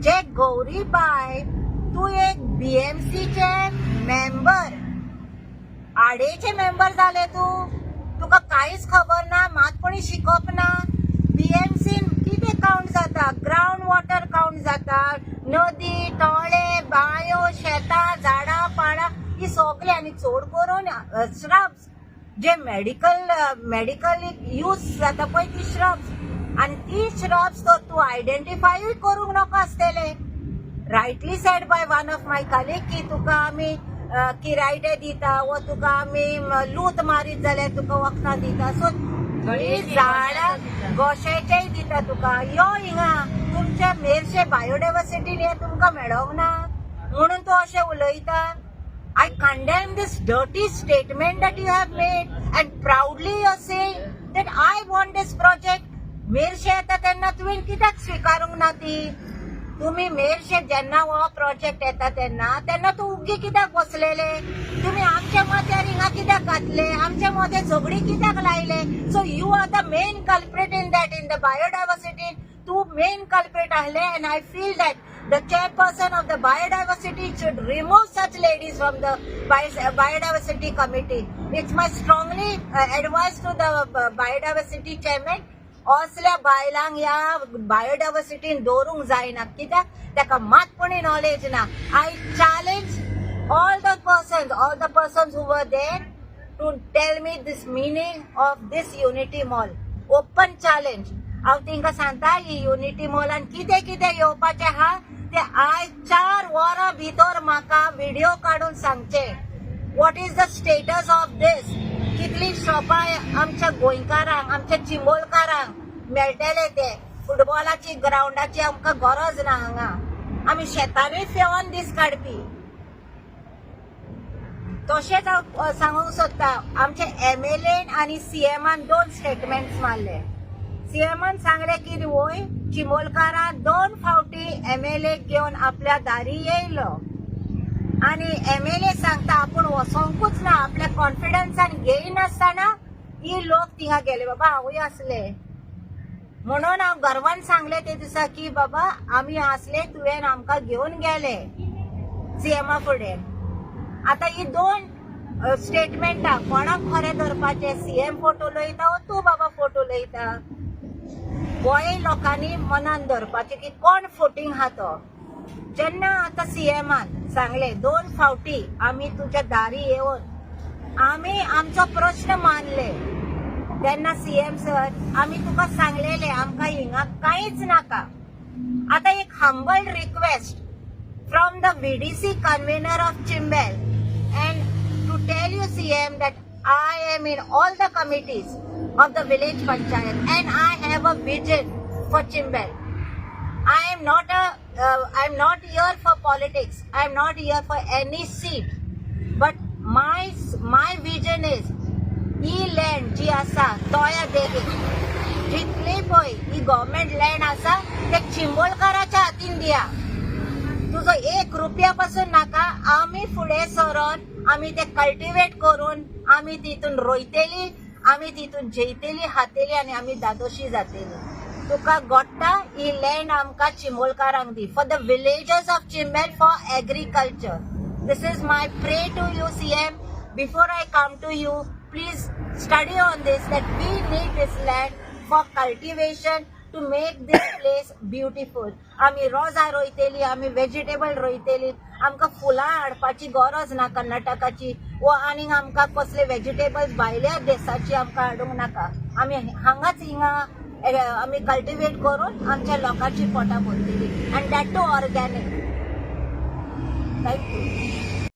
जे गौरीबाई तू एक BMCचे member आडेचे member झाले तुका काहीच खबर ना मात कोणी शिकप ना BMC किती काउंट जाता ग्राउंड वॉटर काउंट जाता नदी तळे बायो शेतां झाडां पाडां ही सगळी आणि चोड करून श्रब्स जे मेडिकल यूज जाता पळय ती श्रब्स आणि ती श्रब्स तर तू आयडेंटिफाय करूंक नको आसतले rightly sed by one of my colleague की तुका आमी किरायते दिता व तुका आमी लूत मारीत जाल्यार तुका वखदां दिता सो झाडां गोशेचेय दिता तुका यो हिंगा तुमच्या मेरशे बायोडायवर्सिटीन हे तुमकां मेळोंक ना म्हणून तूं अशें उलयता I condemn this dirty statement that you have made and proudly you are saying that I want this project. Merces येता तेन्ना तुवें कित्याक स्विकारूंक ना ती तुम्ही मेरशे जेन्ना हो प्रोजेक्ट येता तेन्ना तू उगी कित्याक बसलेले तुम्ही आमच्या मत्यार हिंगा कित्याक घातले आमच्या मते झगडी कित्याक लायले so you are the main culprit in the biodiversity तू मेन कल्प्रिट आहले and I feel that the chairperson of the biodiversity should remove such ladies from the biodiversity committee. It's my strongly advice to the biodiversity chairman. असल्या बायलांक या बायोडायवर्सिटीन दवरूंक जायना कित्याक ताका मातपणी knowledge ना I challenge all the persons who were there to tell me this meaning of this unity mall. Open challenge. हांव तिंका सांगता ही युनिटी मॉलान कितें कितें येवपाचें आहा ते आयज 4 वरां भितर म्हाका व्हिडिओ काडून सांगचे what is the status of this कितली शॉपां आमच्या गोंयकारांक आमच्या चिंबोलकारांक मेळटले ते फुटबॉलाची ग्राउंडाची आमकां गरज ना हांगा आमी शेतानूय फेवून दीस काडपी तशेंच हांव सांगूंक सोदता आमचे MLA आनी CMान 2 स्टेटमेंट्स मारले सीएमान सांगले की वय चिमोलकारां 2 फावटी MLA घेवन आपल्या दारी येयलो आणि MLA सांगता आपण वसोंकूच ना आपल्या कॉन्फिडन्सान घेयन आसतना ही लोक थिंगा गेले बाबा हांवूय आसले म्हणून हांव गर्वान सांगले ते दिसा की बाबा आमी आसले तुवें आमकां घेवन गेले CMा फुडें आता ही 2 स्टेटमेंटां कोणाक खरें धरपाचे CM फोटो लयता वा तूं बाबा फोटो लयता गोंय लोकांनी मनान धरपाचे की कोण फोटींग हा तो जेन्ना आता CMान सांगले 2 फावटी आमी तुज्या दारी येवन आमी आमचो प्रश्न मानले तेन्ना CM सर आमी तुका सांगलेले आमकां हिंगा कांयच नाका आता एक humble request from the VDC convener of Chimbel and to tell you CM that I am in all the committees of the village panchayat and I have a vision for Chimbel. I am not here for politics. I am not here for any seat. But my vision is he land जी आसा तोया देवी जितली पळय ही government land आसा ते चिंबोलकाराच्या हातीन दिया तुजो 1 रुपया पासून नाका आमी फुडें सरोन आमी ते कल्टिवेट करून आमी तितून रोयतेली आमी तितून जेयतेली खातेली आनी आमी दादोशी जातेली तुका गोट्टा ही लँड आमकां चिंबोलकारांक दी for the villagers of Chimbel for agriculture this is my pray to you CM before I come to you please study on this that we need this land for cultivation to make this place beautiful आमी रोजां रोयतेली आमी vegetable रोयतेली आमकां फुलां हाडपाची गरज ना कर्नाटकाची वा आनीक आमकां कसले वेजिटेबल्स भायल्या देशाची आमकां हाडूंक नाका आमी हांगाच हिंगा आमी कल्टिवेट करून आमच्या लोकांची पोटां भरतली and that too organic thank you